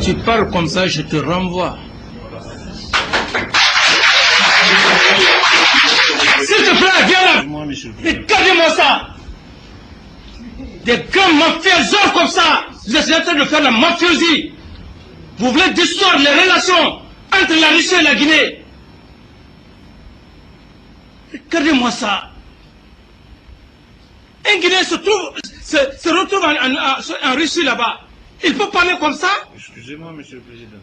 tu parles comme ça, je te renvoie. S'il te plaît, viens là. Regardez-moi ça. Des grands mafieux comme ça. Vous êtes en train de faire la mafiosie. Vous voulez distorder les relations entre la Russie et la Guinée. Regardez-moi ça. Un Guinéen se retrouve en Russie là-bas. Il peut parler comme ça? Excusez-moi, Monsieur le Président.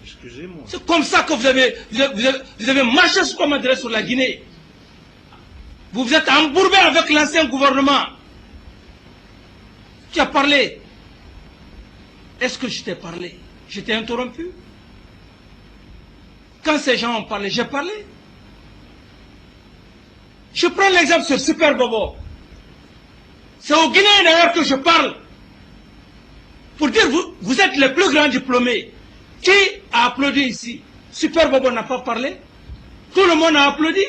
Excusez-moi. C'est comme ça que vous avez marché sur la Guinée. Vous vous êtes embourbé avec l'ancien gouvernement. Tu as parlé. Est-ce que je t'ai parlé? Je t'ai interrompu? Quand ces gens ont parlé, j'ai parlé. Je prends l'exemple sur Super Bobo. C'est aux Guinéens d'ailleurs que je parle. Pour dire, vous êtes les plus grands diplômés. Qui a applaudi ici? Super Bobo n'a pas parlé. Tout le monde a applaudi.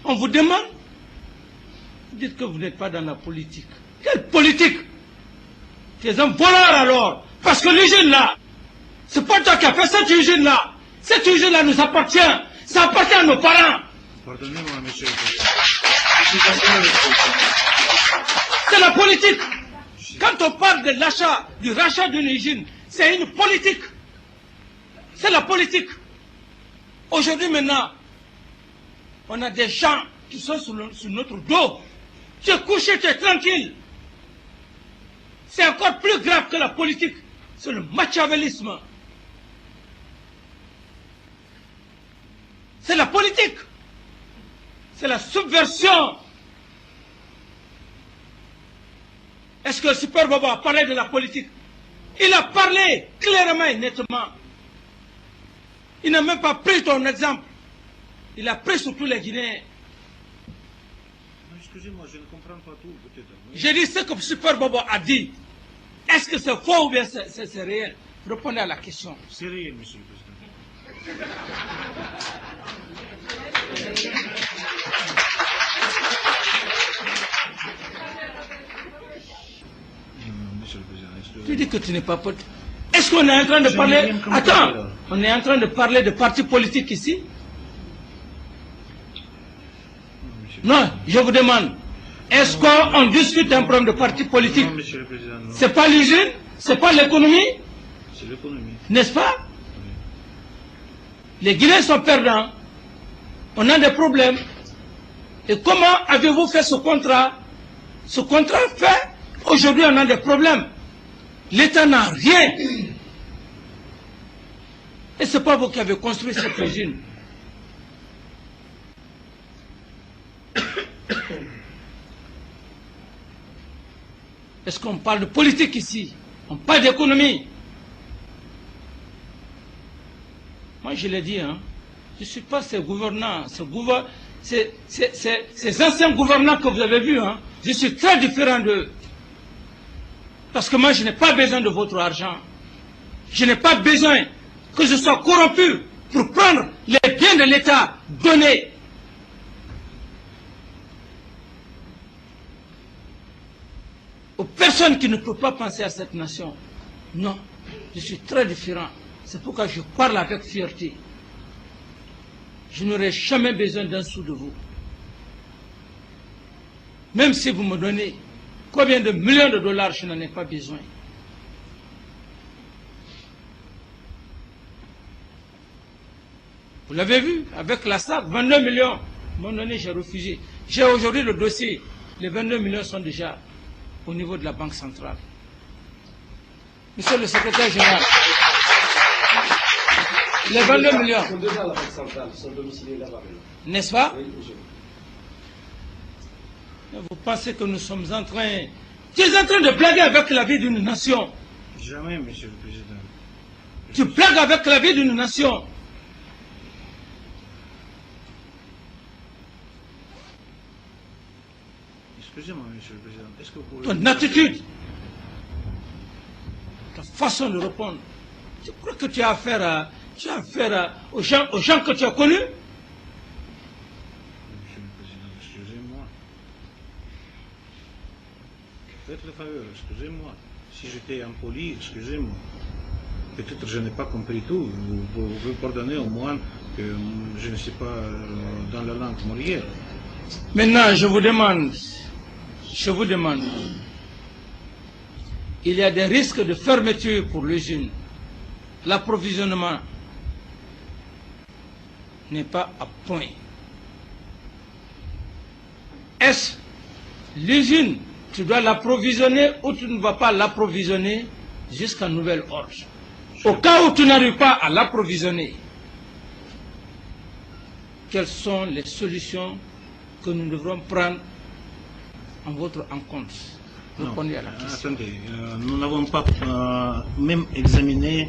On vous demande. Vous dites que vous n'êtes pas dans la politique. Quelle politique? Tu es un voleur alors. Parce que l'usine là, c'est pas toi qui as fait cette usine là. Cette usine là nous appartient. Ça appartient à nos parents. Pardonnez-moi, Monsieur le Président. C'est la politique. Quand on parle de l'achat, du rachat d'une usine, c'est une politique. C'est la politique. Aujourd'hui maintenant, on a des gens qui sont sur notre dos. Tu es couché, tu es tranquille. C'est encore plus grave que la politique. C'est le machiavélisme. C'est la politique. C'est la subversion. Est-ce que Super Bobo a parlé de la politique? Il a parlé clairement et nettement. Il n'a même pas pris ton exemple. Il a pris sur tous les Guinéens. Excusez-moi, je ne comprends pas tout, peut-être. J'ai dit ce que Super Bobo a dit. Est-ce que c'est faux ou bien c'est réel? Répondez à la question. C'est réel, Monsieur le Président. Monsieur le Président, excusez-moi. Tu dis que tu n'es pas pote. Est-ce qu'on est en train de parler... Attends, on est en train de parler de partis politiques ici? Non, je vous demande. Est-ce qu'on discute un problème de parti politique? Non, Monsieur le Président, non. C'est pas l'usine? C'est pas l'économie? C'est l'économie. N'est-ce pas? Oui. Les Guinéens sont perdants. On a des problèmes. Et comment avez-vous fait ce contrat? Ce contrat fait, aujourd'hui on a des problèmes. L'État n'a rien. Et ce n'est pas vous qui avez construit cette usine. Est-ce qu'on parle de politique ici? On parle d'économie. Moi je l'ai dit, hein, je ne suis pas ces gouvernants, ces anciens gouvernants que vous avez vus, hein, je suis très différent d'eux. Parce que moi je n'ai pas besoin de votre argent. Je n'ai pas besoin que je sois corrompu pour prendre les biens de l'État donnés. Aux personnes qui ne peuvent pas penser à cette nation. Non, je suis très différent. C'est pourquoi je parle avec fierté. Je n'aurai jamais besoin d'un sou de vous. Même si vous me donnez combien de millions de dollars, je n'en ai pas besoin. Vous l'avez vu, avec la SAC, 22 millions. Mon donné, j'ai refusé. J'ai aujourd'hui le dossier. Les 22 millions sont déjà au niveau de la Banque centrale. Monsieur le secrétaire général, les 22 millions. Sont déjà à la Banque centrale, ils sont domiciliés là-bas. N'est-ce pas? Oui, monsieur. Vous pensez que nous sommes en train... Tu es en train de blaguer avec la vie d'une nation. Jamais, Monsieur le Président. Tu blagues avec la vie d'une nation. Excusez-moi, Monsieur le Président. Est-ce que vous pouvez... Ton attitude, ta façon de répondre. Je crois que tu as affaire, aux gens que tu as connus. Monsieur le Président, excusez-moi. Faites le faveur, excusez-moi. Si j'étais impoli, excusez-moi. peut-être je n'ai pas compris tout. Vous pardonnez au moins que je ne suis pas dans la langue maurienne. Maintenant, je vous demande, il y a des risques de fermeture pour l'usine. L'approvisionnement n'est pas à point. Est-ce l'usine, tu dois l'approvisionner ou tu ne vas pas l'approvisionner jusqu'à nouvel ordre? Au cas où tu n'arrives pas à l'approvisionner, quelles sont les solutions que nous devrons prendre en votre encontre? Répondez à la question. Attendez, nous n'avons pas même examiné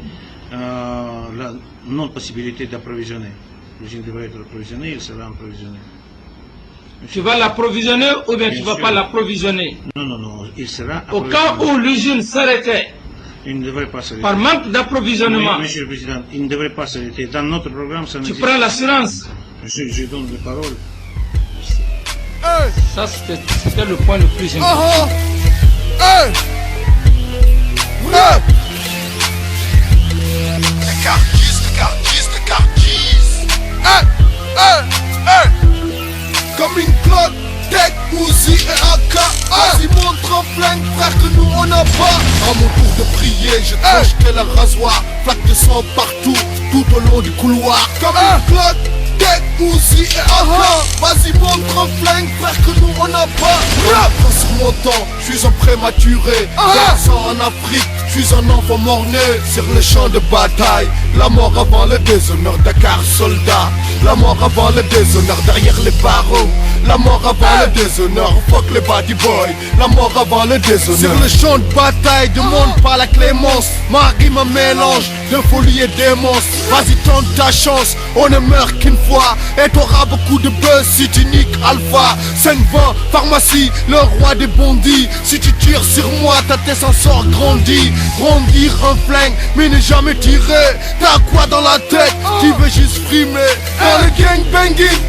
la non-possibilité d'approvisionner. L'usine devrait être approvisionnée, il sera approvisionné. Tu vas l'approvisionner ou bien tu ne vas pas l'approvisionner? Non, il sera Au approvisionné. cas où l'usine s'arrêtait Il ne devrait pas s'arrêter. par manque d'approvisionnement, Monsieur le Président, il ne devrait pas s'arrêter. Dans notre programme, ça tu n'existe prends l'assurance. Je donne des paroles. Ça, c'était le point le plus important. Comme une cloque, tech, Uzi et AK. Vas-y, montre un flingue, frère, que nous on n'a pas. À mon tour de prier, je tranche tel un rasoir. Flaque de sang partout, tout au long du couloir. Comme une cloque, tech, Uzi et AK. Vas-y, montre un flingue, frère, que nous on n'a pas. Sur mon temps, je suis un prématuré. Versant en Afrique, je suis un enfant mort-né. Sur le champ de bataille, la mort avant le déshonneur. Dakar soldat, la mort avant le déshonneur. Derrière les barreaux, la mort avant le déshonneur. Fuck les body boys, la mort avant le déshonneur. Sur le champ de bataille, demande pas la clémence. Marie me mélange de folie et démence. Vas-y, tente ta chance, on ne meurt qu'une fois. Et t'auras beaucoup de buzz si tu niques Alpha. 5-20, pharmacie, le roi des bondis. Si tu tires sur moi, ta tête s'en sort grandie. Grandir un flingue, mais ne jamais tirer. T'as quoi dans la tête? Tu veux juste frimer. Dans le gang banging,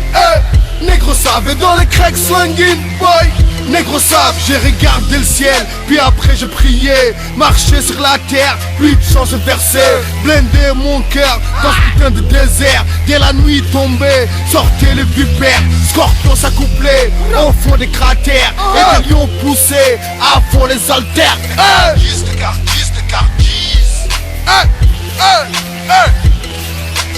négro savait dans les cracks swinging, boy. Négro save, j'ai regardé le ciel, puis après je priais. Marcher sur la terre, plus de chance de verser. Blender mon cœur dans ce putain de désert. Dès la nuit tombée, sortez les vipères. Scorpion s'accoupler au fond des cratères. Et des lions poussés à fond les haltères.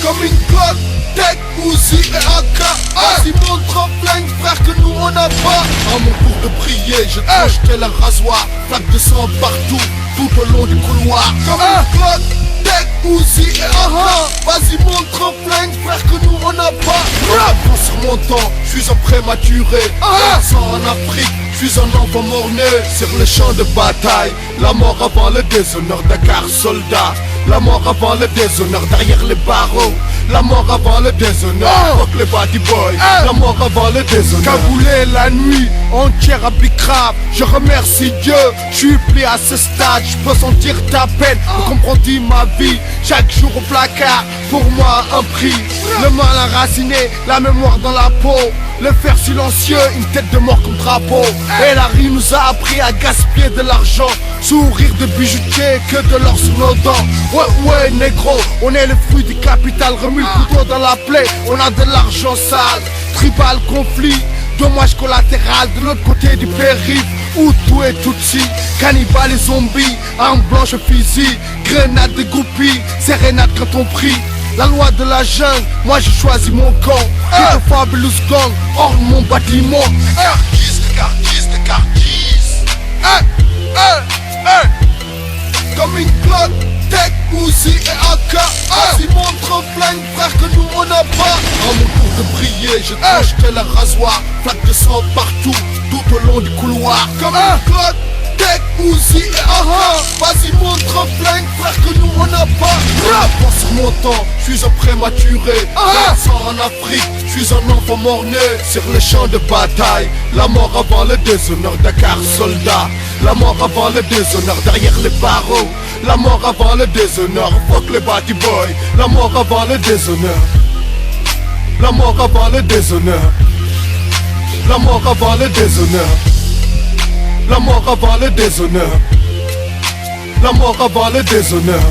Comme une cloque, tech, Uzi et AK. Vas-y, montre un flingue, frère, que nous on n'a pas. À mon tour de prier, je tranche tel un rasoir. Flaque de sang partout, tout au long du couloir. Comme une cloque, tech, Uzi et AK. Vas-y, montre un flingue, frère, que nous on n'a pas. Sur mon temps, je suis un prématuré. Sans en Afrique, je suis un enfant mort-né. Sur le champ de bataille, la mort avant le déshonneur. Dakar soldat, la mort avant le déshonneur. Derrière les barreaux, la mort avant le déshonneur. Fuck les body boys, la mort avant le déshonneur. Cagoulé la nuit, entière à Bicrap. Je remercie Dieu, je suis plié à ce stade. Je peux sentir ta peine, comprends-tu ma vie? Chaque jour au placard, pour moi un prix. Le mal enraciné, la mémoire dans la peau. Le fer silencieux, une tête de mort comme drapeau. Et la rue nous a appris à gaspiller de l'argent. Sourire de bijoutier, que de l'or sur nos dents. Ouais, négro, on est le fruit du capital. Remue le couteau dans la plaie, on a de l'argent sale. Tribal conflit, dommage collatéral de l'autre côté du périph'. Où tout est tout si, cannibales et zombies, armes blanches physiques, grenades de goupilles, sérénade quand on prie. La loi de la jungle, moi j'ai choisi mon camp. Et de fabulous gang, hors de mon bâtiment. Comme une cloque, tech, Uzi et AK. Vas-y, montre un flingue, frère, que nous on n'a pas. À mon tour de prier, je tranche tel un rasoir. Flaque de sang partout, tout au long du couloir. Comme une cloque, tech, Uzi et AK. Vas-y, montre un flingue, frère, que nous on n'a pas. Sur mon temps, je suis un prématuré. Versant en Afrique, je suis un enfant mort-né. Sur le champ de bataille, la mort avant le déshonneur. Dakar soldat, la mort avant le déshonneur. Derrière les barreaux, la mort avant le déshonneur. Fuck les body boys, la mort avant le déshonneur. La mort avant le déshonneur. La mort avant le déshonneur. La mort avant le déshonneur. La mort avant le déshonneur.